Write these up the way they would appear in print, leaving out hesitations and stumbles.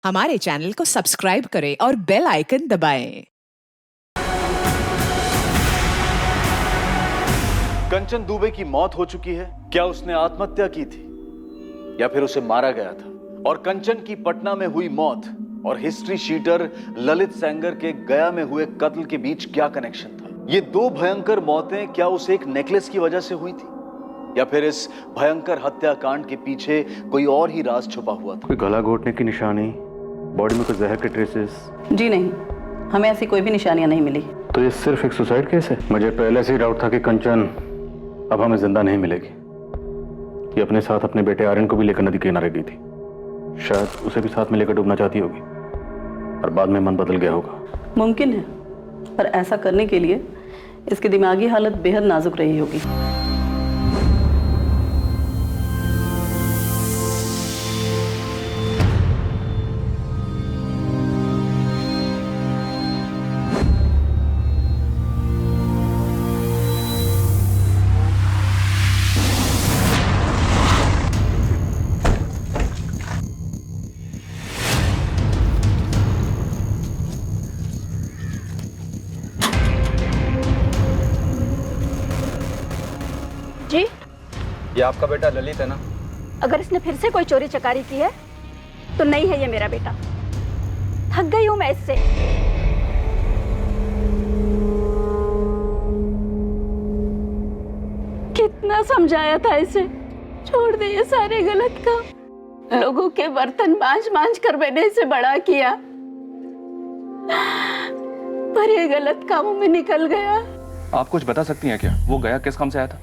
हमारे चैनल को सब्सक्राइब करें और बेल आइकन दबाएं। कंचन दुबे की मौत हो चुकी है। क्या उसने आत्महत्या की थी या फिर उसे मारा गया था? और कंचन की पटना में हुई मौत और हिस्ट्री शीटर ललित सेंगर के गया में हुए कत्ल के बीच क्या कनेक्शन था? ये दो भयंकर मौतें क्या उस एक नेकलेस की वजह से हुई थी या फिर इस भयंकर हत्याकांड के पीछे कोई और ही राज छुपा हुआ था? कोई गला घोटने की निशानी, बॉडी में कोई जहर के ट्रेसेस? जी नहीं, हमें ऐसी कोई भी निशानियां नहीं मिली। तो ये सिर्फ एक सुसाइड केस है? मुझे पहले से ही डाउट था कि कंचन अब हमें जिंदा नहीं मिलेगी। ये अपने साथ अपने बेटे आर्यन को भी लेकर नदी के किनारे गई थी। शायद उसे भी साथ में लेकर डूबना चाहती होगी और बाद में मन बदल गया होगा। मुमकिन है, पर ऐसा करने के लिए इसकी दिमागी हालत बेहद नाजुक रही होगी। जी, ये आपका बेटा ललित है ना? अगर इसने फिर से कोई चोरी चकारी की है तो नहीं है ये मेरा बेटा। थक गई हूं मैं इससे। कितना समझाया था इसे, छोड़ दे ये सारे गलत काम। लोगों के बर्तन मांझ कर मैंने इसे बड़ा किया, पर ये गलत कामों में निकल गया। आप कुछ बता सकती हैं क्या? वो गया किस काम से आया था?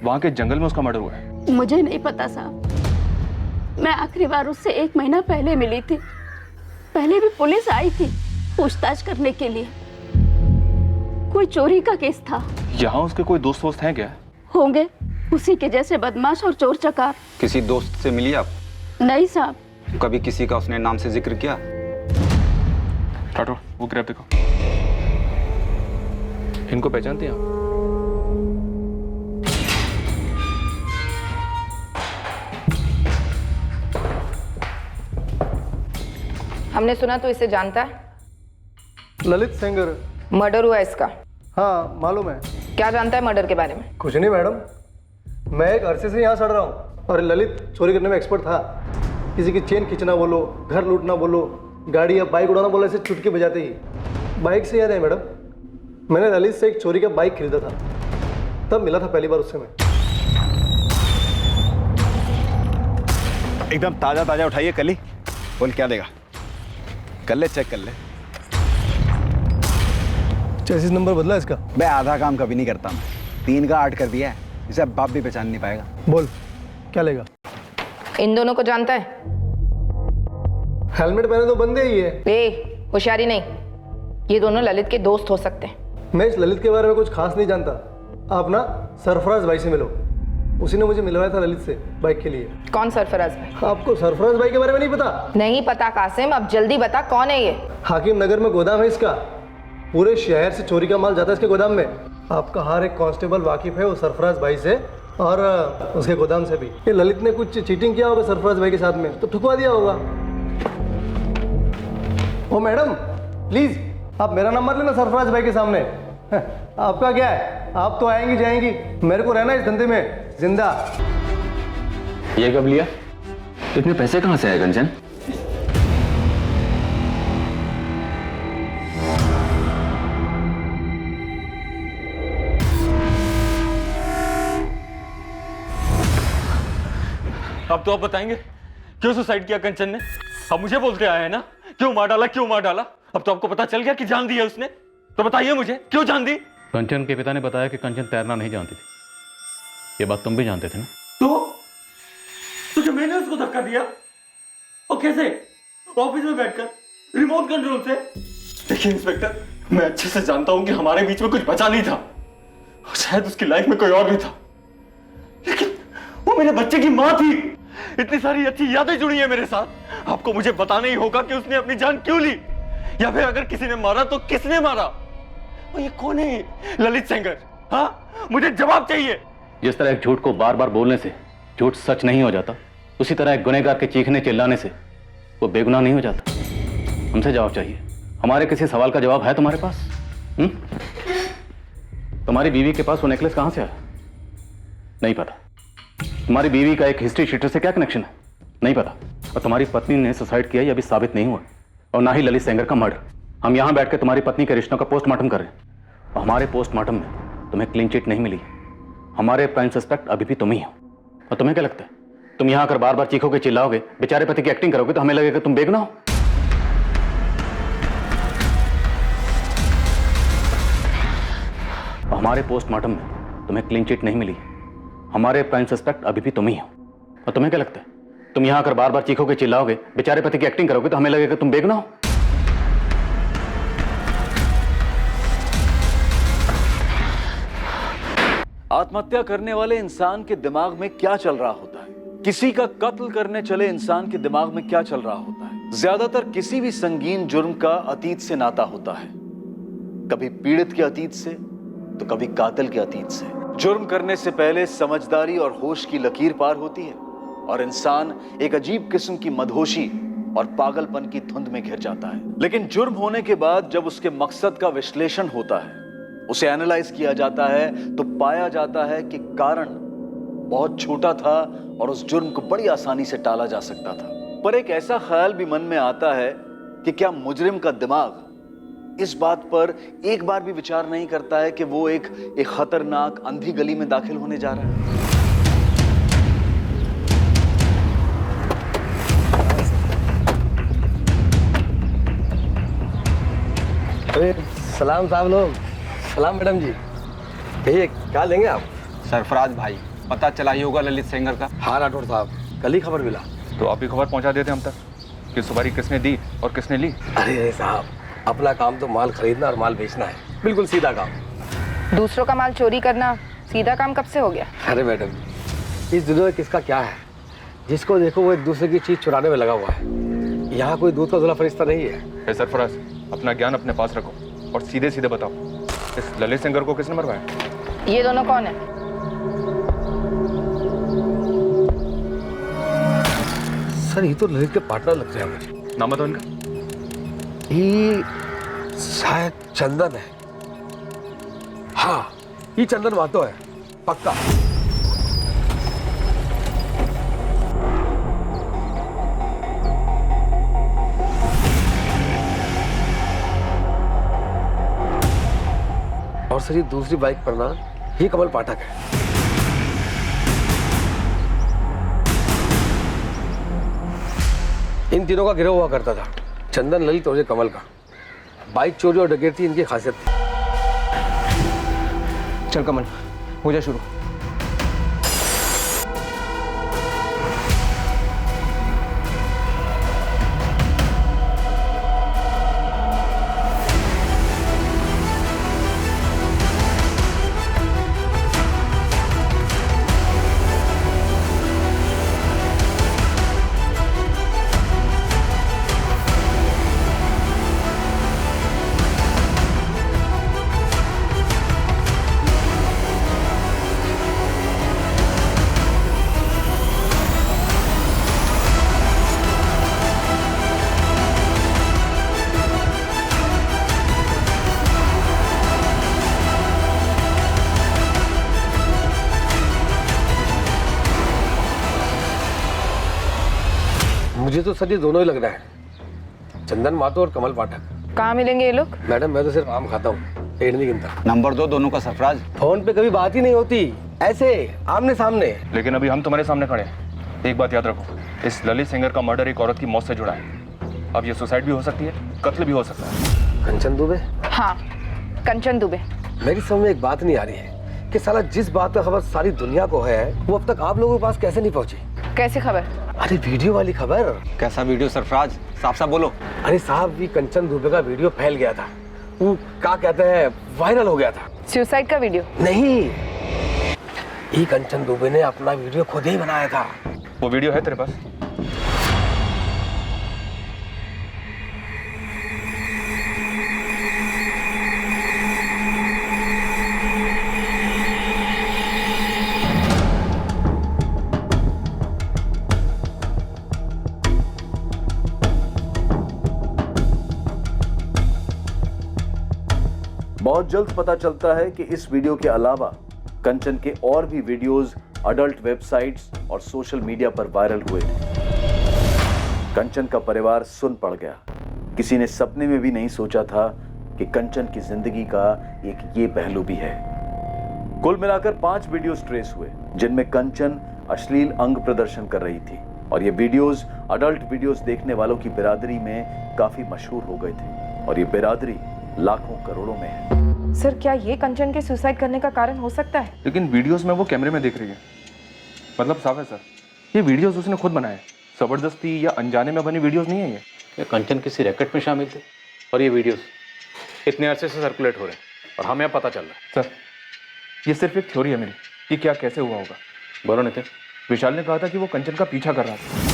वहां के जंगल में उसका मर्डर हुआ है। मुझे नहीं पता साहब, मैं आखिरी बार उससे 1 महीना पहले मिली थी। पहले भी पुलिस आई थी पूछताछ करने के लिए। कोई चोरी का केस था। यहाँ उसके कोई दोस्त वोस्त हैं क्या? होंगे, उसी के जैसे बदमाश और चोर चकार। किसी दोस्त से मिली आप? नहीं साहब। कभी किसी का उसने नाम से जिक्र किया? राठौर, वो ग्रैब देखो। इनको पहचानते हैं आप? हमने सुना तो इसे जानता है। ललित सेंगर। मर्डर हुआ इसका? हाँ मालूम है। क्या जानता है मर्डर के बारे में? कुछ नहीं मैडम, मैं एक अरसे से यहाँ सड़ रहा हूँ और ललित चोरी करने में एक्सपर्ट था। किसी की चेन खींचना बोलो, घर लूटना बोलो, गाड़ी या बाइक उड़ाना बोलो, ऐसे चुटकी बजाते ही। बाइक से याद है मैडम, मैंने ललित से एक चोरी का बाइक खरीदा था, तब मिला था पहली बार उससे मैं। एकदम ताजा ताजा उठाइए कली। बोल क्या देगा? कर ले, चेक कर ले। चेसिस नंबर बदला इसका? मैं आधा काम कभी नहीं करता, मैं 3 का 8 कर दिया है, इसे अब बाप भी पहचान नहीं पाएगा। बोल क्या लेगा? इन दोनों को जानता है? हेलमेट पहने तो बंदे ही है। ए, होशियारी नहीं, ये दोनों ललित के दोस्त हो सकते हैं। मैं इस ललित के बारे में कुछ खास नहीं जानता। आप ना सरफराज भाई से मिलो, उसी ने मुझे मिलवाया था ललित से बाइक के लिए। कौन सरफराज भाई? आपको सरफराज भाई के बारे में नहीं पता? नहीं पता कासिम, अब जल्दी बता कौन है ये? हाकिम नगर में गोदाम है इसका, पूरे शहर से चोरी का माल जाता है इसके गोदाम में। आपका हर एक कांस्टेबल वाकिफ है वो सरफराज भाई से और उसके गोदाम से भी। ये ललित ने कुछ चीटिंग किया होगा सरफराज भाई के साथ में, तो ठुकवा दिया होगा। ओ मैडम प्लीज आप मेरा नंबर लेना सरफराज भाई के सामने। आपका क्या है, आप तो आएंगी जाएंगी, मेरे को रहना इस धंधे में जिंदा। ये कब लिया? इतने पैसे कहाँ से आए कंचन? अब तो आप बताएंगे क्यों सुसाइड किया कंचन ने? अब मुझे बोलते आए हैं ना, क्यों मार डाला, क्यों मार डाला? अब तो आपको पता चल गया कि जान दी है उसने, तो बताइए मुझे क्यों जान दी? कंचन के पिता ने बताया कि कंचन तैरना नहीं जानती थी। ये बात तुम भी जानते थे ना? तो जो मैंने उसको धक्का दिया, और कैसे? ऑफिस में बैठकर रिमोट कंट्रोल से। देखिए इंस्पेक्टर, मैं अच्छे से जानता हूं कि हमारे बीच में कुछ बचा नहीं था, शायद उसकी लाइफ में कोई और भी था, लेकिन वो मेरे बच्चे की मां थी। इतनी सारी अच्छी यादें जुड़ी है मेरे साथ। आपको मुझे बताना ही होगा कि उसने अपनी जान क्यों ली, या फिर अगर किसी ने मारा तो किसने मारा? और ये कौन है ललित सेंगर? हाँ, मुझे जवाब चाहिए। जिस तरह एक झूठ को बार बार बोलने से झूठ सच नहीं हो जाता, उसी तरह एक गुनहगार के चीखने चिल्लाने से वो बेगुनाह नहीं हो जाता। हमसे जवाब चाहिए। हमारे किसी सवाल का जवाब है तुम्हारे पास? तुम्हारी बीवी के पास वो नेकलेस कहां से आया? नहीं पता। तुम्हारी बीवी का एक हिस्ट्री शीटर से क्या कनेक्शन है? नहीं पता। और तुम्हारी पत्नी ने सुसाइड किया, यह अभी साबित नहीं हुआ। और ना ही ललित सेंगर का मर्डर। हम यहां बैठ के तुम्हारी पत्नी के रिश्तों का पोस्टमार्टम कर रहे हैं। और हमारे पोस्टमार्टम में तुम्हें क्लीन चिट नहीं मिली। हमारे प्राइम सस्पेक्ट अभी भी तुम ही हो। और तुम्हें क्या लगता है, तुम यहां आकर बार बार चीखोगे, चिल्लाओगे, बेचारे पति की एक्टिंग करोगे तो हमें लगेगा तुम बेगुनाह हो? हमारे पोस्टमार्टम में तुम्हें क्लीन चिट नहीं मिली। हमारे प्राइम सस्पेक्ट अभी भी तुम ही हो। और तुम्हें क्या लगता है, तुम यहां आकर बार बार चीखोगे, चिल्लाओगे, बेचारे पति की एक्टिंग करोगे तो हमें लगेगा तुम बेगुनाह हो? आत्महत्या करने वाले इंसान के दिमाग में क्या चल रहा होता है? किसी का कत्ल करने चले इंसान के दिमाग में क्या चल रहा होता है? ज्यादातर किसी भी संगीन जुर्म का अतीत से नाता होता है। कभी पीड़ित के अतीत से तो कभी कातिल के अतीत से। जुर्म करने से पहले समझदारी और होश की लकीर पार होती है और इंसान एक अजीब किस्म की मदहोशी और पागलपन की धुंध में घिर जाता है। लेकिन जुर्म होने के बाद जब उसके मकसद का विश्लेषण होता है, उसे एनालाइज किया जाता है, तो पाया जाता है कि कारण बहुत छोटा था और उस जुर्म को बड़ी आसानी से टाला जा सकता था। पर एक ऐसा ख्याल भी मन में आता है कि क्या मुजरिम का दिमाग इस बात पर एक बार भी विचार नहीं करता है कि वो एक खतरनाक अंधी गली में दाखिल होने जा रहा है? अरे सलाम साहब लोग। सलाम मैडम जी। भैया क्या लेंगे आप? सरफराज भाई, पता चला ही होगा ललित सेंगर का। हाँ राठौर साहब, कल ही खबर मिला। तो आप भी खबर पहुंचा देते हम तक कि सुपारी किसने दी और किसने ली। अरे साहब, अपना काम तो माल खरीदना और माल बेचना है, बिल्कुल सीधा काम। दूसरों का माल चोरी करना सीधा काम कब से हो गया? अरे मैडम, इस दुनिया में किसका क्या है? जिसको देखो वो एक दूसरे की चीज चुराने में लगा हुआ है। यहाँ कोई दूध का धुला फरिश्ता नहीं है। सरफराज, अपना ज्ञान अपने पास रखो और सीधे सीधे बताओ, इस ललित सेंगर को किसने मरवाया? ये दोनों कौन है? सर ये तो ललित के पार्टनर लगते हैं मुझे। नाम बताओ इनका। ये शायद चंदन है। हाँ, ये चंदन मातो है पक्का। और सर ये दूसरी बाइक पर ना, ये कमल पाठक है। इन तीनों का गिरोह हुआ करता था, चंदन, ललित और ये कमल का। बाइक चोरी और डकैती इनकी खासियत थी। चल कमल, हो जा शुरू। मुझे तो सर ये दोनों ही लग रहा है, चंदन मातो और कमल पाठक। कहाँ मिलेंगे ये लोग? मैडम मैं तो सिर्फ आम खाता हूँ, पेड़ नहीं गिनता। नंबर 2 दोनों का सरफराज। फोन पे कभी बात ही नहीं होती, ऐसे आमने सामने। लेकिन अभी हम तुम्हारे सामने खड़े हैं। एक बात याद रखो, इस ललित सेंगर का मर्डर एक औरत की मौत से जुड़ा है। अब ये सुसाइड भी हो सकती है, कत्ल भी हो सकता है। कंचन दुबे? हाँ, कंचन दुबे। मेरी समझ में एक बात नहीं आ रही है कि साला जिस बात का खबर सारी दुनिया को है, वो अब तक आप लोगों के पास कैसे नहीं पहुंची? कैसे खबर? अरे वीडियो वाली खबर। कैसा वीडियो सरफराज? साफ साफ बोलो। अरे साहब, ये कंचन दुबे का वीडियो फैल गया था, वो क्या कहते हैं, वायरल हो गया था। सुसाइड का वीडियो? नहीं, ये कंचन दुबे ने अपना वीडियो खुद ही बनाया था। वो वीडियो है तेरे पास? बहुत जल्द पता चलता है कि इस वीडियो के अलावा कंचन के और भी वीडियोस अडल्ट वेबसाइट्स और सोशल मीडिया पर वायरल हुए थे। कंचन का परिवार सुन पड़ गया। किसी ने सपने में भी नहीं सोचा था कि कंचन की जिंदगी का एक ये पहलू भी है। कुल मिलाकर 5 वीडियोस ट्रेस हुए जिनमें कंचन अश्लील अंग प्रदर्शन कर रही थी और ये वीडियोस अडल्ट वीडियोस देखने वालों की बिरादरी में काफी मशहूर हो गए थे और ये बिरादरी लाखों करोड़ों में है। सर, क्या ये कंचन के सुसाइड करने का कारण हो सकता है? लेकिन वीडियोस में वो कैमरे में देख रही है, मतलब साफ है सर, ये वीडियोस उसने खुद बनाए, जबरदस्ती या अनजाने में बनी वीडियोस नहीं है ये। कंचन किसी रैकेट में शामिल थे और ये वीडियोस इतने अरसे से सर्कुलेट हो रहे हैं और हमें पता चल रहा है। सर, ये सिर्फ एक थ्योरी है मेरी कि क्या कैसे हुआ होगा। बोलो नितिन। विशाल ने कहा था कि वो कंचन का पीछा कर रहा था।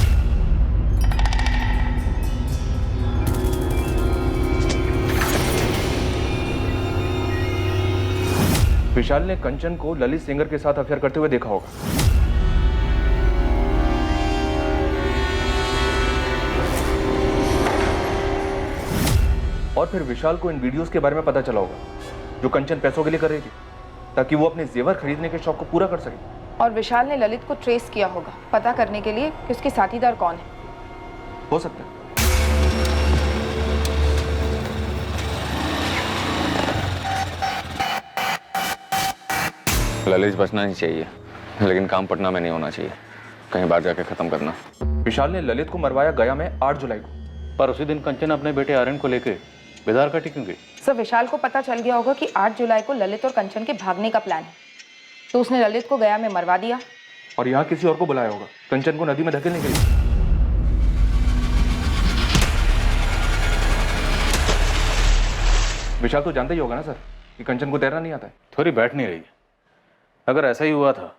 विशाल ने कंचन को ललित सेंगर के साथ अफेयर करते हुए देखा होगा। और फिर विशाल को इन वीडियोस के बारे में पता चला होगा जो कंचन पैसों के लिए कर रही थी ताकि वो अपने जेवर खरीदने के शौक को पूरा कर सके। और विशाल ने ललित को ट्रेस किया होगा पता करने के लिए कि उसके साथीदार कौन है। हो सकता है। ललित बचना नहीं चाहिए, लेकिन काम पटना में नहीं होना चाहिए, कहीं बाहर जाके खत्म करना। विशाल ने ललित को मरवाया गया में 8 जुलाई को, पर उसी दिन कंचन अपने बेटे आर्यन को लेकर बेदारघाटी क्यों गई? सर, विशाल को पता चल गया होगा कि 8 जुलाई को ललित और कंचन के भागने का प्लान है, तो उसने ललित को गया में मरवा दिया और यहाँ किसी और को बुलाया होगा कंचन को नदी में धकेलने के लिए। विशाल तो जानता ही होगा ना सर कि कंचन को तैरना नहीं आता है। थोड़ी बैठ नहीं रही है। अगर ऐसा ही हुआ था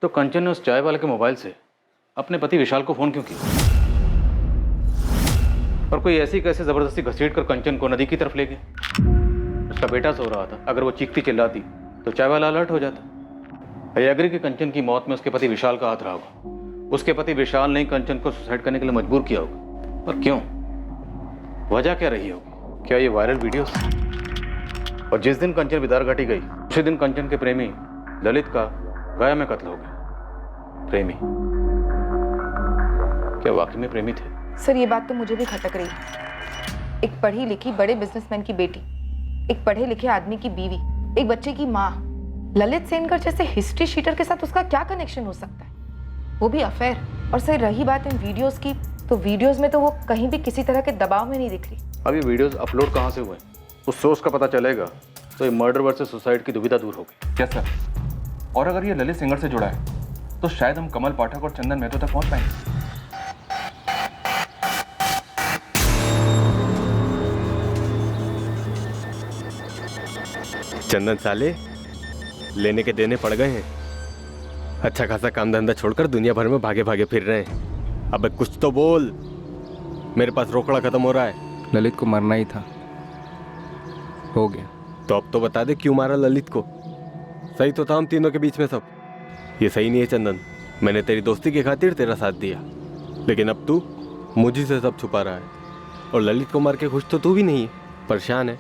तो कंचन ने उस चाय वाले के मोबाइल से अपने पति विशाल को फोन क्यों किया? और कोई ऐसी कैसे जबरदस्ती घसीट कर कंचन को नदी की तरफ ले गया? उसका बेटा सो रहा था, अगर वो चीखती चिल्लाती तो चाय वाला अलर्ट हो जाता। आई एग्री कि कंचन की मौत में उसके पति विशाल का हाथ रहा होगा। उसके पति विशाल ने कंचन को सुसाइड करने के लिए मजबूर किया होगा, पर क्यों? वजह क्या रही होगी? क्या ये वायरल वीडियोस? और जिस दिन कंचन बेदारघाटी गई उसी दिन कंचन के प्रेमी ललित का गया में कत्ल हो गया। प्रेमी? क्या वाकई में प्रेमी थे? सर, ये बात तो मुझे भी खटक रही है। एक पढ़ी लिखी बड़े बिजनेसमैन की बेटी, एक पढ़े लिखे आदमी की बीवी, एक बच्चे की माँ, ललित सेनकर जैसे हिस्ट्री शीटर के साथ उसका क्या कनेक्शन हो सकता है? वो भी अफेयर। और सर, रही बात इन वीडियोस की, तो वीडियोस में तो वो कहीं भी किसी तरह के दबाव में नहीं दिख रही। अब ये वीडियोस अपलोड कहाँ से हुए? उस सोर्स का पता चलेगा तो ये मर्डर वर्सेस सुसाइड की दुविधा दूर होगी। क्या सर? और अगर ये ललित सेंगर से जुड़ा है तो शायद हम कमल पाठक और चंदन मेहतो तक पहुंच पाएंगे। चंदन साले, लेने के देने पड़ गए हैं। अच्छा खासा काम धंधा छोड़कर दुनिया भर में भागे भागे फिर रहे हैं। अबे कुछ तो बोल, मेरे पास रोकड़ा खत्म हो रहा है। ललित को मरना ही था, हो गया। तो अब तो बता दे क्यों मारा ललित को? सही तो था हम तीनों के बीच में सब। ये सही नहीं है चंदन, मैंने तेरी दोस्ती की खातिर तेरा साथ दिया, लेकिन अब तू मुझे से सब छुपा रहा है। और ललित को मार के खुश तो तू भी नहीं है, परेशान है।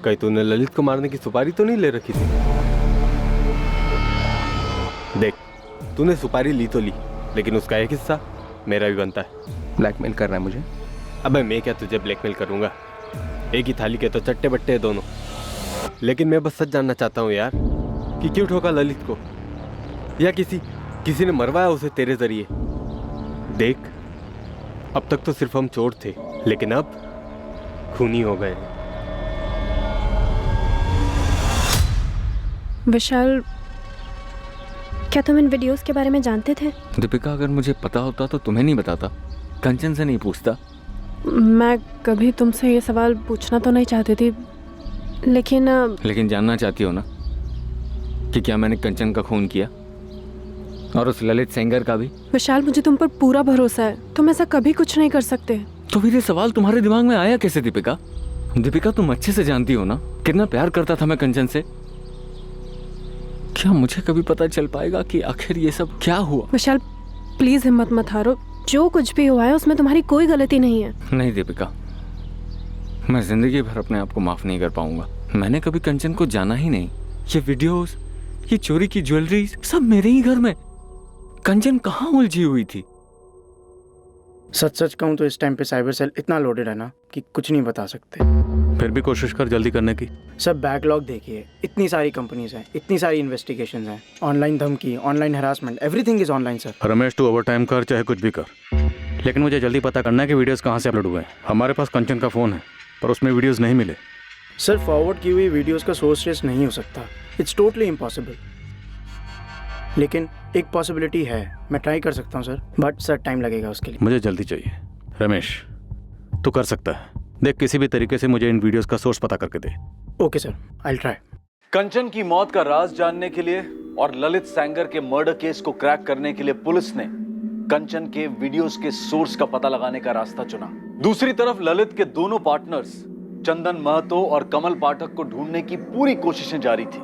कहीं तूने ललित को मारने की सुपारी तो नहीं ले रखी थी? देख, तूने सुपारी ली तो ली, लेकिन उसका एक हिस्सा मेरा भी बनता है। ब्लैकमेल कर रहा है मुझे? अबे मैं क्या तुझे ब्लैकमेल करूंगा? एक ही थाली के तो चट्टे बट्टे हैं दोनों। लेकिन मैं बस सच जानना चाहता हूँ यार कि क्यों ठोका ललित को, या किसी ने मरवाया उसे तेरे जरिए? देख, अब तक तो सिर्फ हम चोर थे, लेकिन अब खूनी हो गए। विशाल, क्या तुम इन वीडियोस के बारे में जानते थे? दीपिका, अगर मुझे पता होता तो तुम्हें नहीं बताता, कंचन से नहीं पूछता। मैं कभी तुमसे ये सवाल पूछना तो नहीं चाहती थी, लेकिन जानना चाहती हो ना कि क्या मैंने कंचन का खून किया, और उस ललित सेंगर का भी? विशाल, मुझे तुम पर पूरा भरोसा है, तुम ऐसा कभी कुछ नहीं कर सकते। तो फिर ये सवाल तुम्हारे दिमाग में आया कैसे दीपिका? दीपिका, तुम अच्छे से जानती हो ना कितना प्यार करता था मैं कंचन से। क्या मुझे कभी पता चल पाएगा कि आखिर ये सब क्या हुआ? विशाल, प्लीज हिम्मत मत हारो, जो कुछ भी हुआ है उसमें तुम्हारी कोई गलती नहीं है। नहीं दीपिका, मैं जिंदगी भर अपने आप को माफ नहीं कर पाऊंगा। मैंने कभी कंचन को जाना ही नहीं। ये वीडियोस, ये चोरी की ज्वेलरी सब मेरे ही घर में। कंचन कहाँ उलझी हुई थी? सच सच कहूँ तो इस टाइम पे साइबर सेल इतना लोडेड है ना कि कुछ नहीं बता सकते। फिर भी कोशिश कर जल्दी करने की। सब बैकलॉग देखिए, इतनी सारी कंपनीज हैं, इतनी सारी इन्वेस्टिगेशंस हैं, ऑनलाइन धमकी, online harassment, everything is online sir. Ramesh तू ओवर टाइम कर चाहे कुछ भी कर, लेकिन मुझे जल्दी पता करना है कि वीडियोस कहाँ से अपलोड हुए हैं। हमारे पास कंचन का फ़ोन है पर उसमें वीडियोस नहीं मिले। सर फॉरवर्ड की हुई वीडियोस का सोर्स ट्रेस नहीं हो सकता, इट्स टोटली इम्पॉसिबल। लेकिन एक पॉसिबिलिटी है, मैं ट्राई कर सकता हूँ सर, बट सर टाइम लगेगा उसके लिए। मुझे जल्दी चाहिए। रमेश तू कर सकता है, देख किसी भी तरीके से मुझे इन वीडियोस का सोर्स पता करके दे। Okay sir, I will try. Kanchan की मौत का राज जानने के लिए और ललित सेंगर के मर्डर केस को क्रैक करने के लिए पुलिस ने कंचन के वीडियोस के सोर्स का पता लगाने का रास्ता चुना। दूसरी तरफ ललित के दोनों पार्टनर्स चंदन महतो और कमल पाठक को ढूंढने की पूरी कोशिशें जारी थी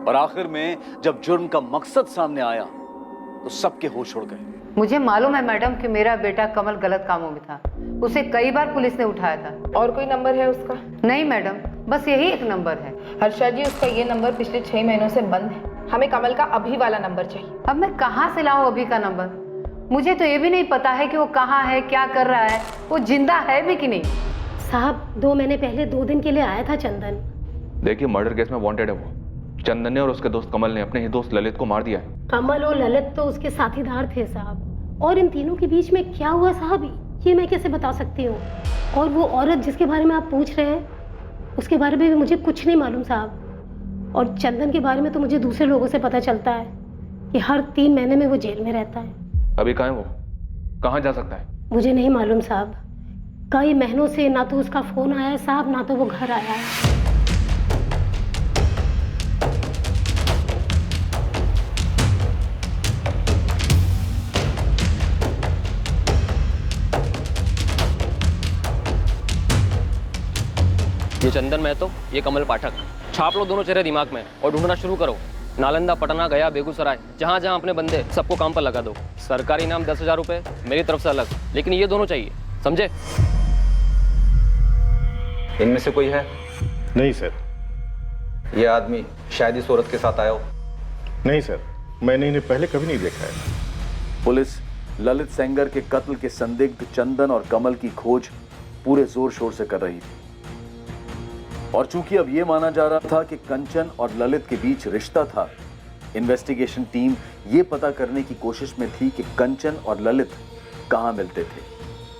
और आखिर में जब जुर्म का मकसद सामने आया तो सबके होश उड़ गए। मुझे मालूम है मैडम कि मेरा बेटा कमल गलत कामों में था, उसे कई बार पुलिस ने उठाया था। और कोई नंबर है उसका? नहीं मैडम, बस यही एक नंबर है। हर्षा जी, उसका ये नंबर पिछले 6 महीनों से बंद है। हमें कमल का अभी वाला नंबर चाहिए। अब मैं कहाँ से लाऊं अभी का नंबर? मुझे तो ये भी नहीं पता है कि वो कहाँ है, क्या कर रहा है, वो जिंदा है भी कि नहीं। साहब 2 महीने पहले 2 दिन के लिए आया था चंदन। देखिए मर्डर केस में वांटेड है वो। चंदन ने और उसके दोस्त कमल ने अपने ही दोस्त ललित को मार दिया है। कमल और ललित तो उसके साथीदार थे साहब, और इन तीनों के बीच में क्या हुआ साहब ये मैं कैसे बता सकती हूँ। और वो औरत जिसके बारे में आप पूछ रहे हैं उसके बारे में भी मुझे कुछ नहीं मालूम साहब। और चंदन के बारे में तो मुझे दूसरे लोगों से पता चलता है कि हर 3 महीने में वो जेल में रहता है। अभी कहाँ है वो? कहाँ जा सकता है? मुझे नहीं मालूम साहब। कई महीनों से ना तो उसका फोन आया है साहब, ना तो वो घर आया है। ये चंदन महतो, ये कमल पाठक। छाप लो दोनों चेहरे दिमाग में और ढूंढना शुरू करो। नालंदा, पटना, गया, बेगूसराय, जहाँ जहाँ अपने बंदे सबको काम पर लगा दो। सरकारी इनाम 10,000 रुपये मेरी तरफ से अलग, लेकिन ये दोनों चाहिए, समझे? इनमें से कोई है? नहीं सर। ये आदमी शायद इस औरत के साथ आया हो। नहीं सर, मैंने इन्हें पहले कभी नहीं देखा है। पुलिस ललित सेंगर के कत्ल के संदिग्ध चंदन और कमल की खोज पूरे जोर शोर से कर रही थी और चूंकि अब यह माना जा रहा था कि कंचन और ललित के बीच रिश्ता था, इन्वेस्टिगेशन टीम यह पता करने की कोशिश में थी कि कंचन और ललित कहां मिलते थे।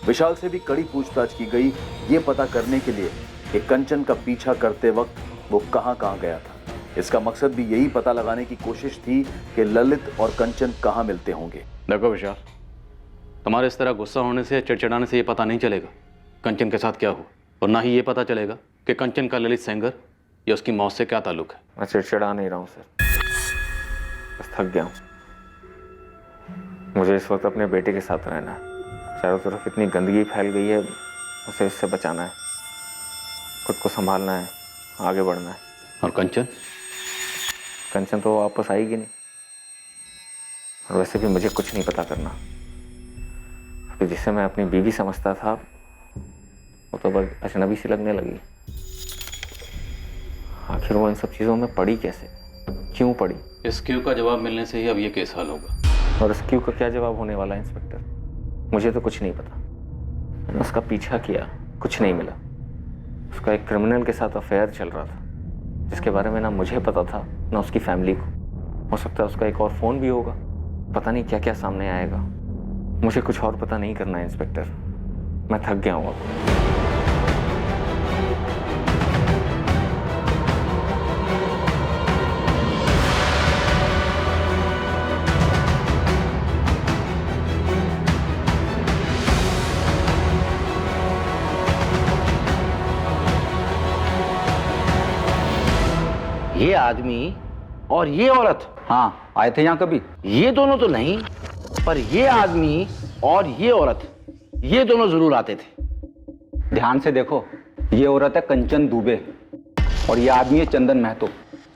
विशाल से भी कड़ी पूछताछ की गई यह पता करने के लिए कि कंचन का पीछा करते वक्त वो कहां गया था। इसका मकसद भी यही पता लगाने की कोशिश थी कि ललित और कंचन कहां मिलते होंगे। देखो विशाल, तुम्हारे इस तरह गुस्सा होने से, चिड़चिड़ाने से ये पता नहीं चलेगा कंचन के साथ क्या हुआ, और ना ही ये पता चलेगा कि कंचन का ललित सेंगर या उसकी मौत से क्या ताल्लुक है। मैं चिड़चिड़ा नहीं रहा हूँ सर, बस थक गया हूँ। मुझे इस वक्त अपने बेटे के साथ रहना है। चारों तरफ इतनी गंदगी फैल गई है, उसे इससे बचाना है, खुद को संभालना है, आगे बढ़ना है। और कंचन? कंचन तो वापस आएगी नहीं, और वैसे भी मुझे कुछ नहीं पता करना। अभी जिसे मैं अपनी बीवी समझता था वो तो बस अजनबी सी लगने लगी। आखिर वो इन सब चीज़ों में पड़ी कैसे, क्यों पड़ी? इस क्यों का जवाब मिलने से ही अब ये केस हल होगा। और इस क्यों का क्या जवाब होने वाला है इंस्पेक्टर? मुझे तो कुछ नहीं पता। मैंने उसका पीछा किया, कुछ नहीं मिला। उसका एक क्रिमिनल के साथ अफेयर चल रहा था जिसके बारे में ना मुझे पता था ना उसकी फैमिली को। हो सकता है उसका एक और फ़ोन भी होगा, पता नहीं क्या क्या सामने आएगा। मुझे कुछ और पता नहीं करना है इंस्पेक्टर, मैं थक गया हूँ अब। ये आदमी और ये औरत? हाँ, आए थे यहाँ कभी? ये दोनों तो नहीं, पर ये आदमी और ये औरत, ये दोनों जरूर आते थे। ध्यान से देखो, ये औरत है कंचन दुबे और ये आदमी है चंदन महतो।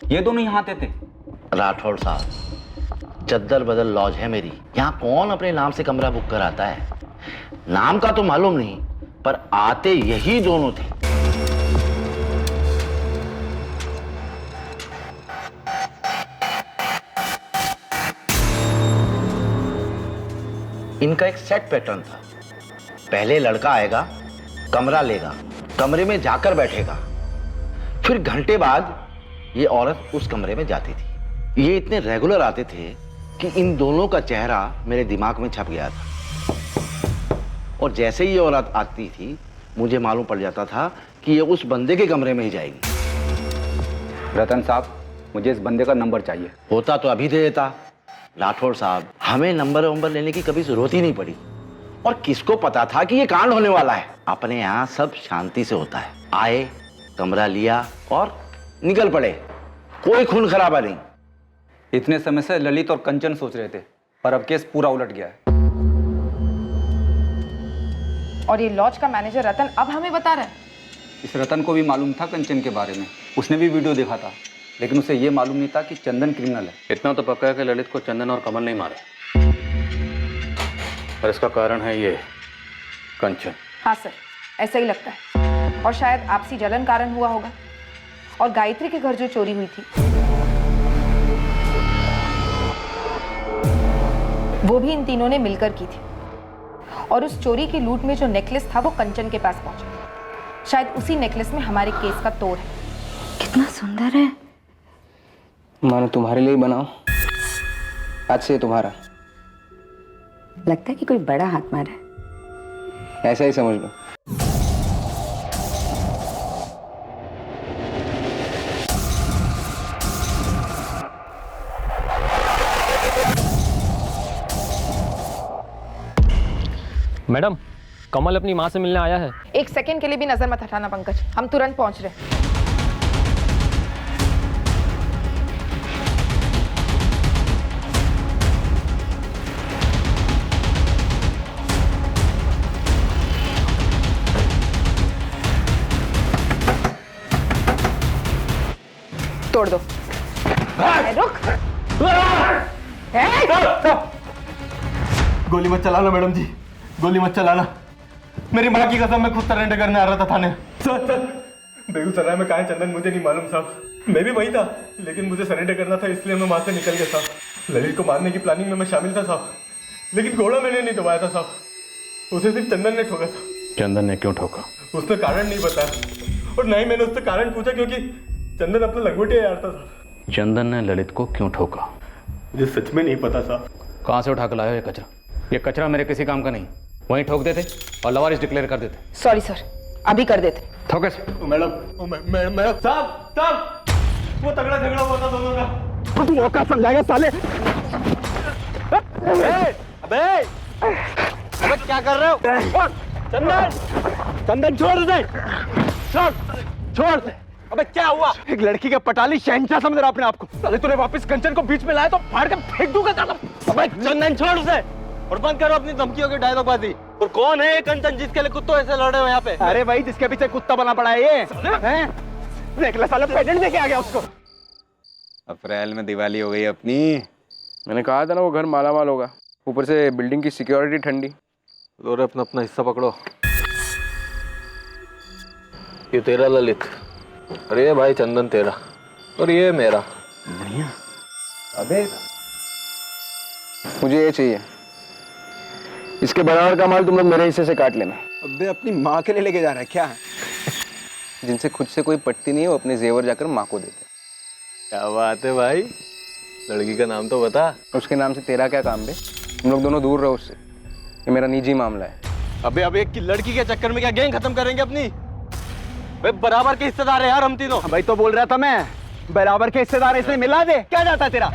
ये दोनों यहाँ आते थे। राठौड़ साहब, चद्दर बदल लॉज है मेरी, यहाँ कौन अपने नाम से कमरा बुक कराता है? नाम का तो मालूम नहीं, पर आते यही दोनों थे। इनका एक सेट पैटर्न था। पहले लड़का आएगा, कमरा लेगा, कमरे में जाकर बैठेगा, फिर घंटे बाद ये औरत उस कमरे में जाती थी। ये इतने रेगुलर आते थे कि इन दोनों का चेहरा मेरे दिमाग में छप गया था। और जैसे ही ये औरत आती थी, मुझे मालूम पड़ जाता था कि ये उस बंदे के कमरे में ही जाएगी। रतन साहब, मुझे इस बंदे का नंबर चाहिए। होता तो अभी दे देता। राठौड़ साहब, हमें नंबर लेने की कभी जरूरत ही नहीं पड़ी। और किसको पता था कि ये कांड होने वाला है। अपने यहाँ सब शांति से होता है। आए, कमरा लिया और निकल पड़े, कोई खून खराबा नहीं। इतने समय से ललित और कंचन सोच रहे थे, पर अब केस पूरा उलट गया है। और ये लॉज का मैनेजर रतन अब हमें बता रहा है। इस रतन को भी मालूम था कंचन के बारे में, उसने भी वीडियो देखा था, लेकिन उसे ये मालूम नहीं था कि चंदन क्रिमिनल है। इतना तो पक्का है कि ललित को चंदन और कमल नहीं मारे, और इसका कारण है ये कंचन। हाँ सर, ऐसा ही लगता है। और शायद आपसी जलन कारण हुआ होगा। और गायत्री के घर जो चोरी हुई थी, वो भी इन तीनों ने मिलकर की थी। और उस चोरी की लूट में जो नेकलेस था वो कंचन के पास पहुंचा। शायद उसी नेकलेस में हमारे केस का तोड़ है। कितना सुंदर है। मानो तुम्हारे लिए बनाओ, आज से तुम्हारा। लगता है कि कोई बड़ा हाथ मारा है। ऐसा ही समझ लो। मैडम, कमल अपनी माँ से मिलने आया है। एक सेकंड के लिए भी नजर मत हटाना पंकज, हम तुरंत पहुंच रहे हैं। तोड़ दो। रुक। गोली मत चलाना मैडम जी, गोली मत चलाना। मेरी माँ की कसम, मैं खुद सरेंडर करने आ रहा था थाने। सर, बेगूसराय में कहाँ है चंदन मुझे नहीं मालूम साहब। मैं भी वही था, लेकिन मुझे सरेंडर करना था, इसलिए मैं वहाँ से निकल गया साहब। ललित को मारने की प्लानिंग में मैं शामिल था साहब, लेकिन घोड़ा मैंने नहीं दबाया था साहब। उसे सिर्फ चंदन ने ठोका था। चंदन ने क्यों ठोका? उसने कारण नहीं बताया, और ना ही मैंने उससे कारण पूछा, क्योंकि चंदन अपना लंगोटिया यार था साहब। चंदन ने ललित को क्यों ठोका? मुझे सच में नहीं पता साहब। कहाँ से उठा कर लाया ये कचरा? ये कचरा मेरे किसी काम का नहीं। वहीं ठोक देते और लवारिस डिक्लेयर कर देते। सॉरी सर, अभी कर देते। ठोकस। मैडम साहब, वो तगड़ा झगड़ा हुआ था दोनों का। तू मौका समझाएगा साले। अबे क्या कर रहे हो? चंदन छोड़ दे, छोड़ दे। अबे क्या हुआ? एक लड़की का पटाली शहंशाह समझ रहा अपने आप को। अरे तूने वापस कंचन को बीच में लाया तो फाड़ के फेंक दूंगा। अबे चंदन छोड़ उसे, और बंद करो अपनी धमकियों की डायलॉगबाजी। और कौन है ये कंचन जिसके लिए कुत्तों ऐसे लड़ रहे हो यहाँ पे? अरे भाई, जिसके पीछे कुत्ता बना पड़ा है ये, देख ले साले, प्रेजेंट देके आ गया उसको। अप्रैल में दिवाली हो गई अपनी। मैंने कहा था ना वो घर मालामाल होगा, ऊपर से बिल्डिंग की सिक्योरिटी ठंडी। लो अपना अपना हिस्सा पकड़ो। ये तेरा ललित, और ये भाई चंदन तेरा, और ये मेरा। बढ़िया। अबे मुझे ये चाहिए, इसके बराबर का माल तुम लोग मेरे हिस्से से काट लेना। अबे अपनी माँ के लिए लेके जा रहा है क्या? जिनसे खुद से कोई पटती नहीं है वो अपने जेवर जाकर माँ को देते। क्या बात है भाई, लड़की का नाम तो बता। उसके नाम से तेरा क्या काम बे? तुम लोग दोनों दूर रहो उससे, ये मेरा निजी मामला है। अबे एक लड़की के चक्कर में क्या गैंग खत्म करेंगे अपनी? भाई बराबर के हिस्सेदार है यार हम तीनों। भाई तो बोल रहा था मैं, बराबर के हिस्सेदार, इसमें मिला दे। क्या जाता है तेरा?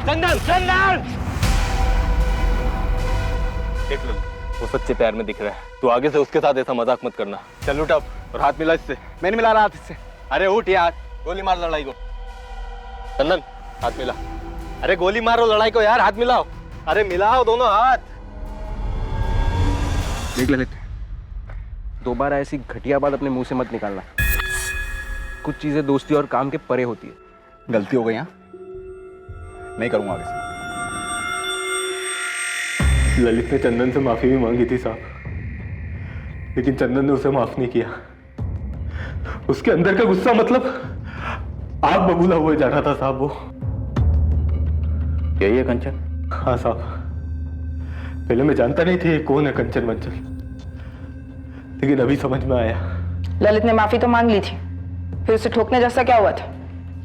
चंदन चंदन देख लो, वो सच्चे प्यार में दिख रहा है। तू आगे से उसके साथ ऐसा मजाक मत करना। चल उठ अब और हाथ मिला इससे। मैं नहीं मिला रहा हाथ इससे। अरे उठ यार, गोली मार लड़ाई को। चंदन हाथ मिला। अरे गोली मारो लड़ाई को यार, हाथ मिलाओ। अरे मिलाओ दोनों हाथ। देख ललित, दोबारा ऐसी घटिया बात अपने मुंह से मत निकालना। कुछ चीजें दोस्ती और काम के परे होती है। गलती हो गई, यहाँ नहीं करूंगा आगे से। ललित ने चंदन से माफी भी मांगी थी साहब, लेकिन चंदन ने उसे माफ नहीं किया। उसके अंदर का गुस्सा मतलब आग बबूला हुए जा रहा था साहब। वो यही है कंचन? हाँ साहब, पहले मैं जानता नहीं थी कौन है कंचन वंचन, लेकिन अभी समझ में आया। ललित ने माफी तो मांग ली थी, फिर उसे ठोकने जैसा क्या हुआ था?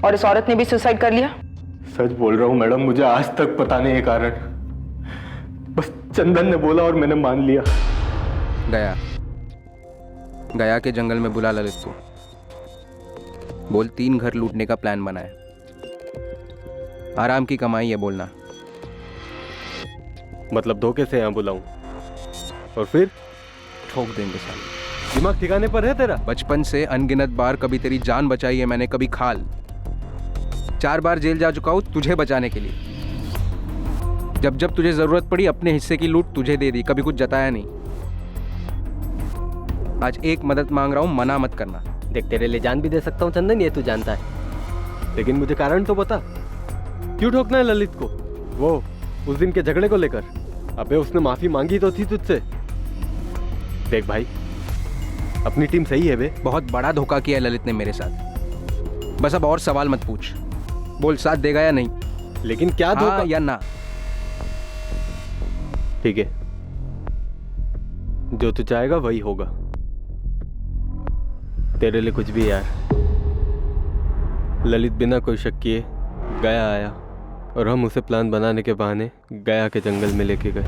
और इस औरत ने भी सुसाइड कर लिया? सच बोल रहा हूँ मैडम, मुझे आज तक पता नहीं है कारण, बस चंदन ने बोला और मैंने मान लिया। गया के जंगल में बुला ललित को, बोल 3 घर लूटने का प्लान बनाया, आराम की कमाई है बोलना। मतलब धोखे से यहाँ बुलाऊं और फिर ठोक देंगे साले। दिमाग ठिकाने पर है तेरा? बचपन से अनगिनत बार कभी तेरी जान बचाई है मैंने, कभी खाल। 4 बार जेल जा चुका हूं तुझे बचाने के लिए। जब जब तुझे जरूरत पड़ी अपने हिस्से की लूट तुझे दे दी, कभी कुछ जताया नहीं। आज एक मदद मांग रहा हूं, मना मत करना। देख, तेरे लिए जान भी दे सकता हूँ चंदन, ये तू जानता है, लेकिन मुझे कारण तो बता, क्यों ठोकना है ललित को? वो उस दिन के झगड़े को लेकर? अबे उसने माफी मांगी तो थी तुझसे। देख भाई, अपनी टीम सही है बे। बहुत बड़ा धोखा किया है ललित ने मेरे साथ। बस अब और सवाल मत पूछ, बोल साथ देगा या नहीं। लेकिन क्या धोखा? हाँ या ना? ठीक है, जो तू चाहेगा वही होगा, तेरे लिए कुछ भी यार। ललित बिना कोई शक किए गया आया और हम उसे प्लान बनाने के बहाने गया के जंगल में लेके गए।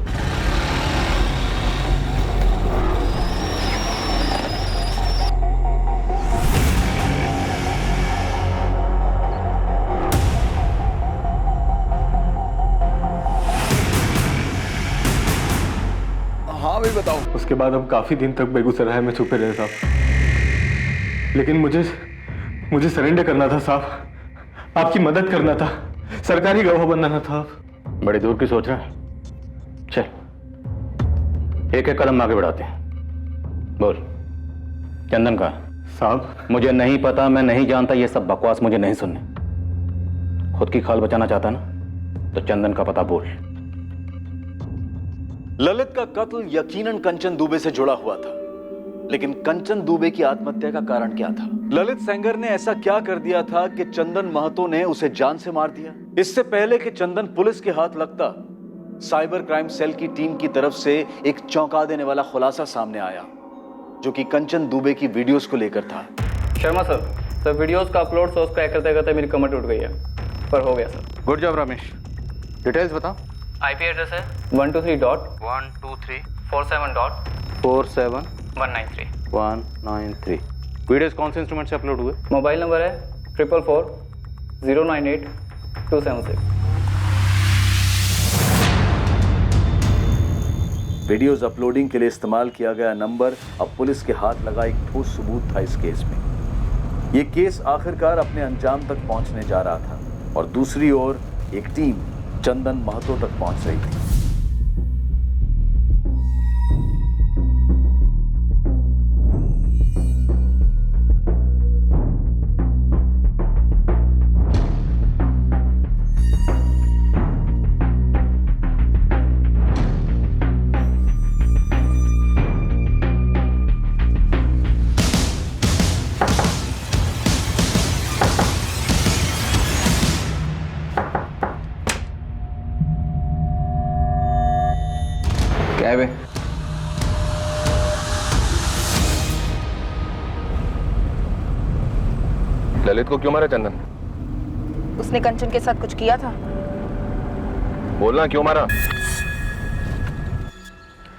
हाँ भाई बताओ। उसके बाद हम काफी दिन तक बेगूसराय में छुपे रहे साहब, लेकिन मुझे सरेंडर करना था साहब, आपकी मदद करना था, सरकारी गवाह बनना था। बड़ी दूर की सोच रहा है, चल एक एक कदम आगे बढ़ाते हैं। बोल, चंदन का? साहब मुझे नहीं पता, मैं नहीं जानता, ये सब बकवास मुझे नहीं सुनने। खुद की खाल बचाना चाहता ना तो चंदन का पता बोल। ललित का कत्ल यकीनन कंचन दुबे से जुड़ा हुआ था, लेकिन कंचन दुबे की आत्महत्या का कारण क्या था? ललित सेंगर ने ऐसा क्या कर दिया था कि चंदन महतो ने उसे जान से मार दिया? इससे पहले कि चंदन पुलिस के हाथ लगता, साइबर क्राइम सेल की टीम की तरफ से एक चौंका देने वाला खुलासा सामने आया, जो कि कंचन दुबे की वीडियोस को लेकर था। शर्मा सर, वीडियोस का अपलोड सोर्स क्रैक करते करते मेरी कमर टूट गई है, पर हो गया sir. Good job Ramesh, details बताओ। आईपी एड्रेस है 123.193 वीडियोस कौन से इंस्ट्रूमेंट से अपलोड हुए? मोबाइल नंबर है 444-098-276। वीडियोस अपलोडिंग के लिए इस्तेमाल किया गया नंबर अब पुलिस के हाथ लगा एक ठोस सबूत था इस केस में। यह केस आखिरकार अपने अंजाम तक पहुंचने जा रहा था और दूसरी ओर एक टीम चंदन महतो तक पहुंच रही थी। क्या है बे? ललित को क्यों मारा चंदन? उसने कंचन के साथ कुछ किया था। बोलना, क्यों मारा?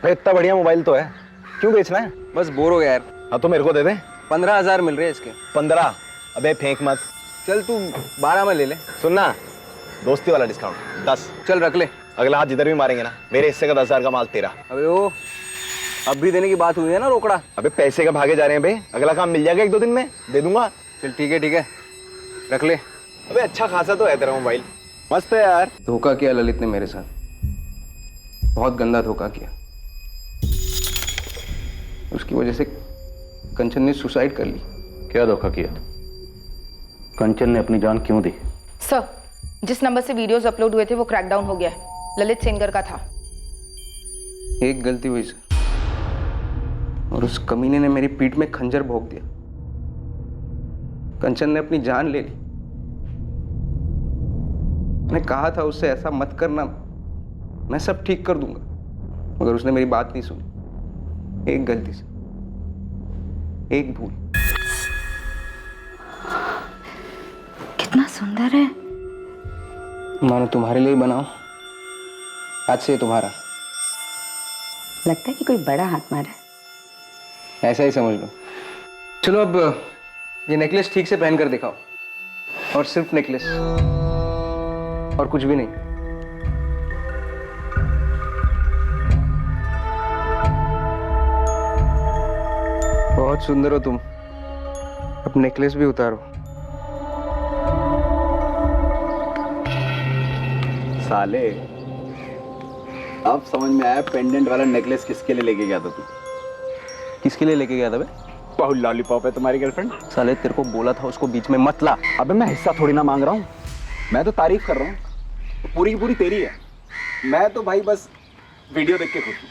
भाई इतना बढ़िया मोबाइल तो है, क्यों बेचना है? बस बोर हो गया यार। हाँ तो मेरे को दे दे। 15,000 मिल रहे हैं इसके। 15? अबे फेंक मत। चल तू 12 में ले ले। सुनना, दोस्ती वाला डिस्काउंट 10। चल रख ले। अगला हाथ जिधर भी मारेंगे ना, मेरे हिस्से का 10,000 का माल तेरा। अबे वो अब भी देने की बात हुई है ना, रोकड़ा। अबे पैसे का भागे जा रहे हैं बे, अगला काम मिल जाएगा 1-2 दिन में, दे दूंगा। चल ठीक है रख ले। अबे अच्छा खासा तो है तेरा मोबाइल, मस्त है यार। धोखा किया ललित ने मेरे साथ, बहुत गंदा धोखा किया। उसकी वजह से कंचन ने सुसाइड कर ली। क्या धोखा किया? कंचन ने अपनी जान क्यों दी? सर, जिस नंबर से वीडियोस अपलोड हुए थे वो क्रैकडाउन हो गया है, ललित सेंगर का था। एक गलती हुई सर, और उस कमीने ने मेरी पीठ में खंजर भोंक दिया। कंचन ने अपनी जान ले ली। मैंने कहा था उससे ऐसा मत करना, मैं सब ठीक कर दूंगा, मगर उसने मेरी बात नहीं सुनी। एक गलती से, एक भूल। कितना सुंदर है। मानो तुम्हारे लिए बनाओ, आज से तुम्हारा। लगता है कि कोई बड़ा हाथ मारा है। ऐसा ही समझ लो। चलो अब ये नेकलेस ठीक से पहन कर दिखाओ, और सिर्फ नेकलेस और कुछ भी नहीं। बहुत सुंदर हो तुम। अब नेकलेस भी उतारो। साले, अब समझ में आया पेंडेंट वाला नेकलेस किसके लिए लेके गया था तू। किसके लिए लेके गया था बे? बहुत लॉलीपॉप है तुम्हारी गर्लफ्रेंड। साले तेरे को बोला था उसको बीच में मत ला। अबे मैं हिस्सा थोड़ी ना मांग रहा हूँ, मैं तो तारीफ कर रहा हूँ। पूरी की पूरी तेरी है। मैं तो भाई बस वीडियो देख के खुश हूँ।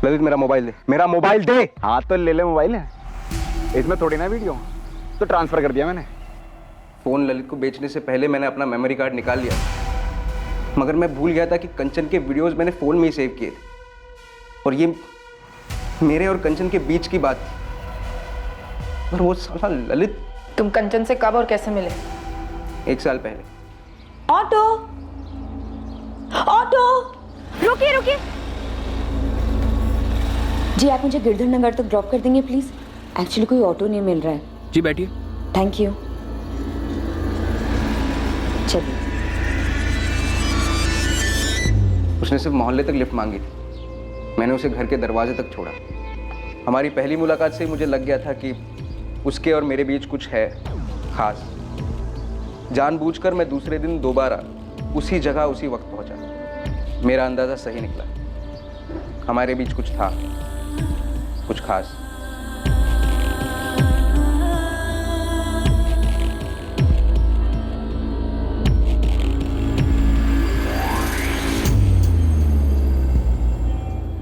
ललित मेरा मोबाइल दे, मेरा मोबाइल दे। हाँ तो ले ले मोबाइल है, इसमें थोड़ी ना वीडियो, तो ट्रांसफर कर दिया मैंने। फोन ललित को बेचने से पहले मैंने अपना मेमोरी कार्ड निकाल लिया, मगर मैं भूल गया था कि कंचन के वीडियोस मैंने फोन में ही सेव किए थे, और ये मेरे और कंचन के बीच की बात थी। और वो साला ललित। तुम कंचन से कब और कैसे मिले? 1 साल पहले। ऑटो, ऑटो, रुकिए रुकिए। जी आप मुझे गिरधर नगर तक ड्रॉप कर देंगे प्लीज? एक्चुअली कोई ऑटो नहीं मिल रहा है। जी बैठिए। Thank you. चलिए। उसने सिर्फ मोहल्ले तक लिफ्ट मांगी थी, मैंने उसे घर के दरवाजे तक छोड़ा। हमारी पहली मुलाकात से मुझे लग गया था कि उसके और मेरे बीच कुछ है खास। जानबूझकर मैं दूसरे दिन दोबारा उसी जगह उसी वक्त पहुंचा। मेरा अंदाजा सही निकला, हमारे बीच कुछ था, कुछ खास।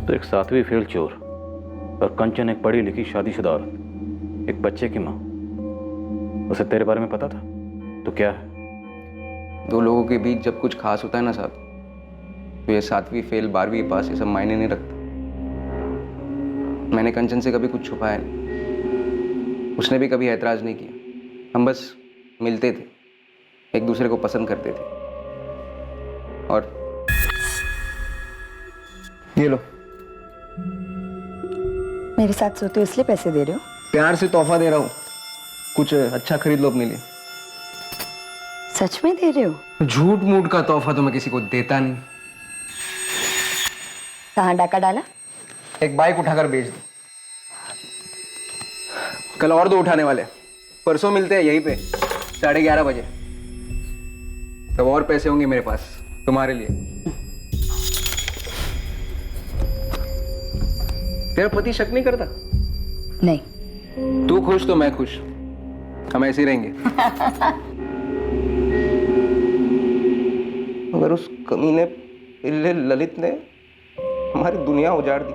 तो एक 7वीं फेल चोर और कंचन एक पढ़ी लिखी शादीशुदा औरत, एक बच्चे की माँ। उसे तेरे बारे में पता था? तो क्या है? 2 लोगों के बीच जब कुछ खास होता है ना साहब, तो ये 7वीं फेल 12वीं पास ये सब मायने नहीं रखता। मैंने कंचन से कभी कुछ छुपाया नहीं, उसने भी कभी ऐतराज नहीं किया। हम बस मिलते थे, एक दूसरे को पसंद करते थे। और ये लो, मेरे साथ सोते हो इसलिए पैसे दे रहे हो? प्यार से तोहफा दे रहा हूँ, कुछ अच्छा खरीद लो अपने लिए। सच में दे रहे हो? झूठ मूठ का तोहफा तो मैं किसी को देता नहीं। कहाँ डाका डाला? एक बाइक उठाकर बेच दो। कल और 2 उठाने वाले, परसों मिलते हैं यहीं पे 11:30 बजे। तब और पैसे होंगे मेरे पास तुम्हारे लिए। तेरा पति शक नहीं करता? नहीं। तू खुश तो मैं खुश, हम ऐसे ही रहेंगे। मगर उस कमीने पिल्ले ललित ने हमारी दुनिया उजाड़ दी,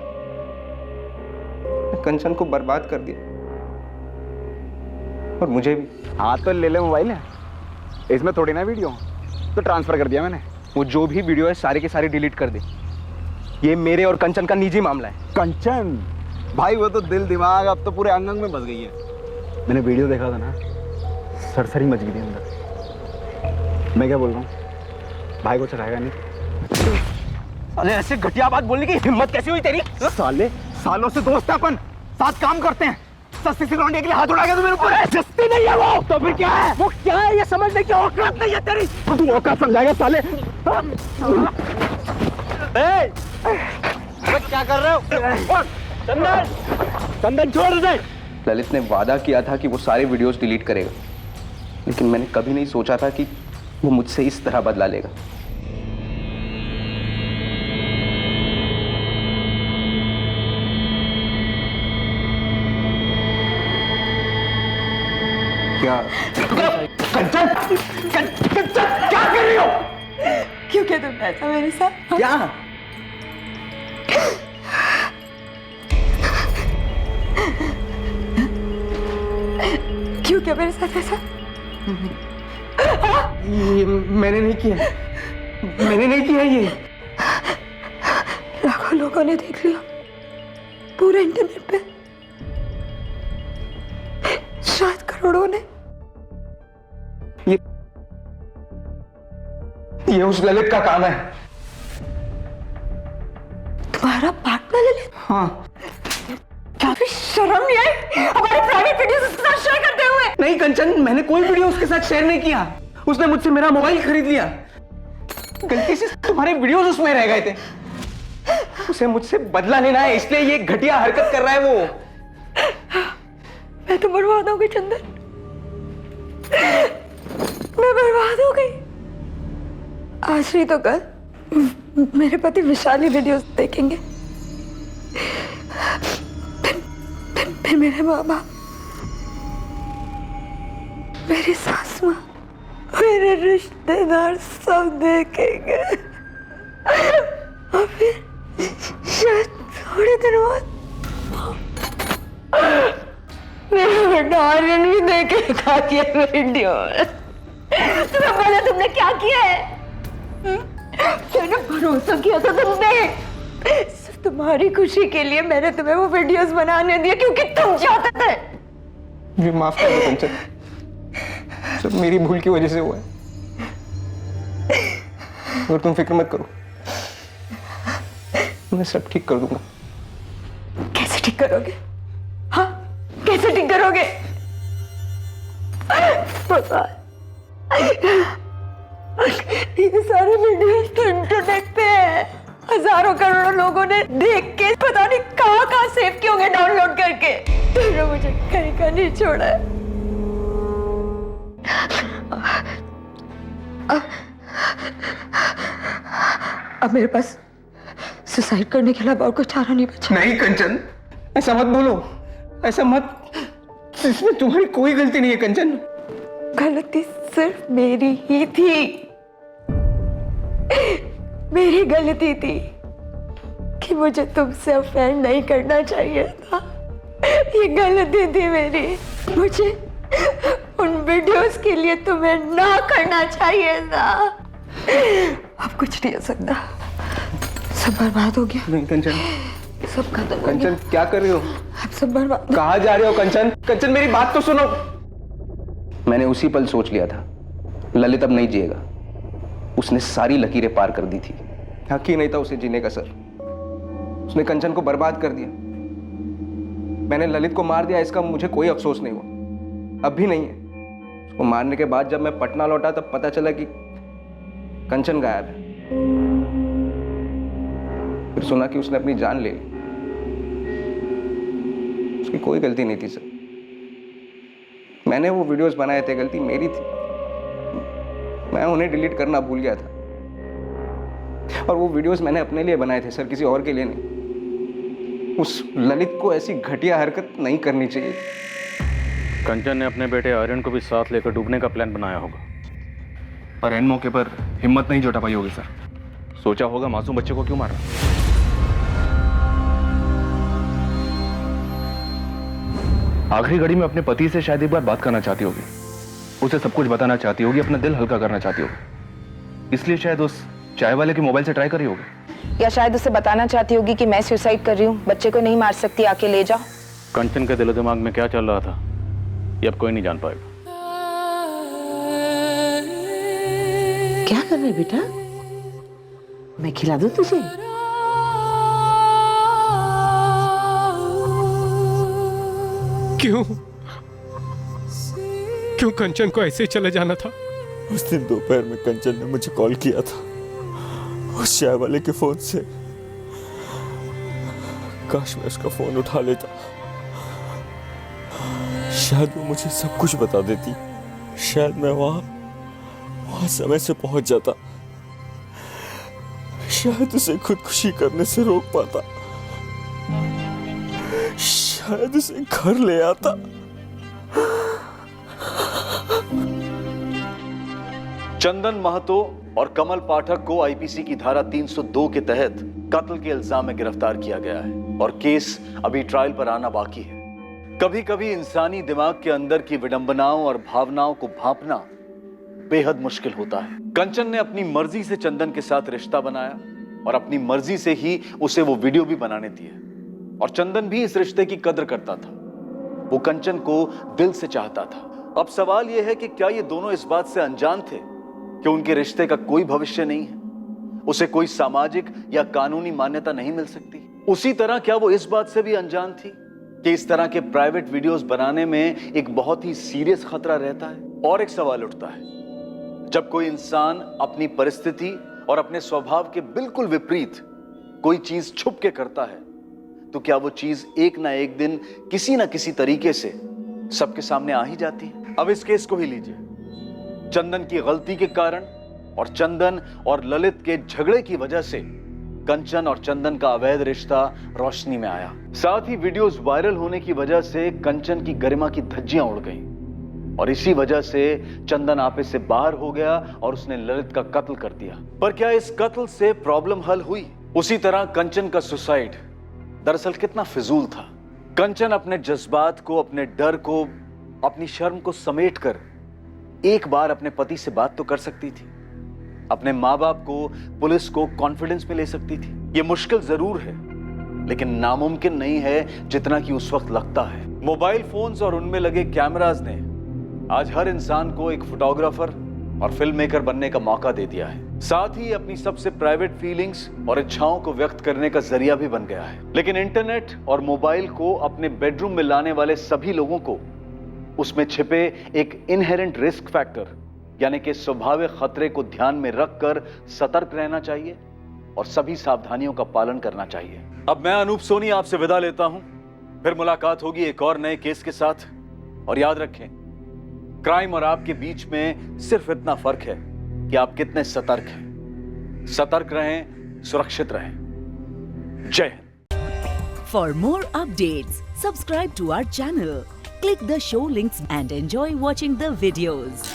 कंचन को बर्बाद कर दिया, और मुझे भी। हाँ तो ले ले मोबाइल है, इसमें थोड़ी ना वीडियो, तो ट्रांसफर कर दिया मैंने। वो जो भी वीडियो है सारे के सारे डिलीट कर दे। ये मेरे और कंचन का निजी मामला है। कंचन भाई, वो तो दिल दिमाग अब तो पूरे अंग अंग में बस गई है। मैंने वीडियो देखा था ना, सरसरी मच गई थी अंदर। मैं क्या बोल रहा हूँ, भाई को चढ़ाएगा नहीं? अरे ऐसे घटिया बात बोलने की हिम्मत कैसे हुई तेरी? साले, सालों से दोस्त है अपन, साथ काम करते हैं। सस्ती से लौंडे के लिए हाथ उठा के तो मेरे ऊपर है। सस्ती नहीं है वो, तो फिर क्या है? वो क्या है ये समझने की औकात नहीं है तेरी। तू औकात समझाएगा साले? क्या कर रहे हो? चंदन, चंदन छोड़ दे। ललित ने वादा किया था कि वो सारे वीडियोस डिलीट करेगा, लेकिन मैंने कभी नहीं सोचा था कि वो मुझसे इस तरह बदला लेगा। क्या कंचन, कंचन क्या कर रही हो? क्यों क्या तुम ऐसा मेरे साथ? क्या? क्यों क्या मेरे साथ ऐसा? ये मैंने नहीं किया। मैंने नहीं किया ये। लाखों लोगों ने देख लिया, पूरे इंटरनेट पे, शायद करोड़ों ने। ये उस ललित का काम है। तुम्हारा पार्टनर ललित? हाँ। क्या भी शर्म नहीं आई हमारे प्राइवेट वीडियोस उसके साथ शेयर करते हुए? नहीं कंचन, मैंने कोई वीडियो उसके साथ शेयर नहीं किया। उसने मुझसे मेरा मोबाइल खरीद लिया। गलती से तुम्हारे वीडियोस उसमें रह गए थे। उसे मुझसे बदला लेना है, इसलिए ये घटिया हरकत कर रहा है वो। मैं तो बर्बाद हो गई चंदन, मैं बर्बाद हो गई। आज नहीं तो कल मेरे पति विशाली वीडियोस देखेंगे, फिर मेरे माँ बाप, मेरी सास माँ, मेरे रिश्तेदार सब देखेंगे। और फिर शायद थोड़े दिन बाद मेरा बेटा आर्यन भी देखेगा ये वीडियो। तुम्हें बोला तुमने क्या किया है? मैंने भरोसा किया था तुमने, सिर्फ तुम्हारी खुशी के लिए मैंने तुम्हें वो वीडियोस बनाने दिए क्योंकि तुम चाहते थे। मुझे माफ कर दो कंचन, सब मेरी भूल की वजह से हुआ है। और तुम फिक्र मत करो, मैं सब ठीक कर दूंगा। कैसे ठीक करोगे? हाँ, कैसे ठीक करोगे? पता ये सारे वीडियोस तो इंटरनेट पे है, हजारों करोड़ों लोगों ने देख के पता नहीं कहाँ सेव किए होंगे डाउनलोड करके। तुमने मुझे कहीं का नहीं छोड़ा है। अब मेरे पास सुसाइड करने के अलावा और कोई चारा नहीं बचा। नहीं कंचन, ऐसा मत बोलो, ऐसा मत। इसमें तुम्हारी कोई गलती नहीं है कंचन। गलती सिर्फ मेरी ही थी, मेरी गलती थी कि मुझे तुमसे अफेयर नहीं करना चाहिए था। ये गलती थी मेरी, मुझे उन वीडियोस के लिए तुम्हें ना करना चाहिए था। अब कुछ नहीं हो सकता, सब बर्बाद हो गया। नहीं कंचन, सब खत्म हो कंचन गया। क्या कर रही हो? अब सब बर्बाद। कहाँ जा रहे हो कंचन? कंचन मेरी बात तो सुनो। मैंने उसी पल सोच लिया था ललित अब नहीं जिएगा। उसने सारी लकीरें पार कर दी थी। हक ही नहीं था उसे जीने का सर। उसने कंचन को बर्बाद कर दिया। मैंने ललित को मार दिया, इसका मुझे कोई अफसोस नहीं हुआ, अब भी नहीं है। उसको मारने के बाद जब मैं पटना लौटा तब पता चला कि कंचन गायब है। फिर सुना कि उसने अपनी जान ले ली। उसकी कोई गलती नहीं थी सर, मैंने वो वीडियोस बनाए थे, गलती मेरी थी। मैं उन्हें डिलीट करना भूल गया था। और वो वीडियोस मैंने अपने लिए बनाए थे सर, किसी और के लिए नहीं। उस ललित को ऐसी घटिया हरकत नहीं करनी चाहिए। कंचन ने अपने बेटे आर्यन को भी साथ लेकर डूबने का प्लान बनाया होगा, पर एन मौके पर हिम्मत नहीं जुटा पाई होगी सर। सोचा होगा मासूम बच्चे को क्यों मारा। आखिरी घड़ी में अपने पति से शायद एक बार बात करना चाहती होगी, उसे सब कुछ बताना चाहती होगी, अपना दिल हल्का करना चाहती होगी, इसलिए शायद उस चाय वाले के मोबाइल से ट्राई करी होगी। या शायद उसे बताना चाहती होगी कि मैं सुसाइड कर रही हूँ, बच्चे को नहीं मार सकती, आके ले जाओ। कंचन के दिलो दिमाग में क्या चल रहा था ये अब कोई नहीं जान पाएगा। क्या कर रहे बेटा? मैं खिला दूं तुझे? क्यों कंचन को ऐसे ही चले जाना था? उस दिन दोपहर में कंचन ने मुझे कॉल किया था उस चाय वाले के फोन से। काश मैं उसका फोन उठा लेता, शायद वो मुझे सब कुछ बता देती, शायद मैं वहां समय से पहुंच जाता, शायद उसे खुदकुशी करने से रोक पाता, शायद उसे घर ले आता। चंदन महतो और कमल पाठक को आईपीसी की धारा 302 के तहत कत्ल के इल्जाम में गिरफ्तार किया गया है और केस अभी ट्रायल पर आना बाकी है। कभी कभी इंसानी दिमाग के अंदर की विडंबनाओं और भावनाओं को भांपना बेहद मुश्किल होता है। कंचन ने अपनी मर्जी से चंदन के साथ रिश्ता बनाया और अपनी मर्जी से ही उसे वो वीडियो भी बनाने दिए, और चंदन भी इस रिश्ते की कद्र करता था। वो कंचन को दिल से चाहता था। अब सवाल यह है कि क्या ये दोनों इस बात से अनजान थे कि उनके रिश्ते का कोई भविष्य नहीं है, उसे कोई सामाजिक या कानूनी मान्यता नहीं मिल सकती। उसी तरह क्या वो इस बात से भी अनजान थी कि इस तरह के प्राइवेट वीडियोस बनाने में एक बहुत ही सीरियस खतरा रहता है। और एक सवाल उठता है, जब कोई इंसान अपनी परिस्थिति और अपने स्वभाव के बिल्कुल विपरीत कोई चीज छुप के करता है, तो क्या वो चीज एक ना एक दिन किसी ना किसी तरीके से सबके सामने आ ही जाती है। अब इस केस को ही लीजिए। चंदन की गलती के कारण और चंदन और ललित के झगड़े की वजह से कंचन और चंदन का अवैध रिश्ता रोशनी में आया। साथ ही वीडियोस वायरल होने की वजह से कंचन की गरिमा की धज्जियां उड़ गईं और इसी वजह से चंदन आपे से बाहर हो गया और उसने ललित का कत्ल कर दिया। पर क्या इस कत्ल से प्रॉब्लम हल हुई? उसी तरह कंचन का सुसाइड दरअसल कितना फिजूल था। कंचन अपने जज्बात को, अपने डर को, अपनी शर्म को समेटकर एक बार अपने पति से बात तो कर सकती थी, अपने माँ बाप को, पुलिस को कॉन्फिडेंस में ले सकती थी। यह मुश्किल जरूर है लेकिन नामुमकिन नहीं है जितना कि उस वक्त लगता है। मोबाइल फोन्स और उनमें लगे कैमराज ने आज हर इंसान को एक फोटोग्राफर और फिल्म मेकर बनने का मौका दे दिया है। साथ ही अपनी सबसे प्राइवेट फीलिंग्स और इच्छाओं को व्यक्त करने का जरिया भी बन गया है। लेकिन इंटरनेट और मोबाइल को अपने बेडरूम में लाने वाले सभी लोगों को उसमें छिपे एक इनहेरेंट रिस्क फैक्टर यानी कि स्वाभाविक खतरे को ध्यान में रखकर सतर्क रहना चाहिए और सभी सावधानियों का पालन करना चाहिए। अब मैं अनूप सोनी आपसे विदा लेता हूं, फिर मुलाकात होगी एक और नए केस के साथ। और याद रखें, क्राइम और आपके बीच में सिर्फ इतना फर्क है कि आप कितने सतर्क हैं। सतर्क रहें, सुरक्षित रहें। जय Hind. For more updates, subscribe to our channel, click the show links and enjoy watching the videos.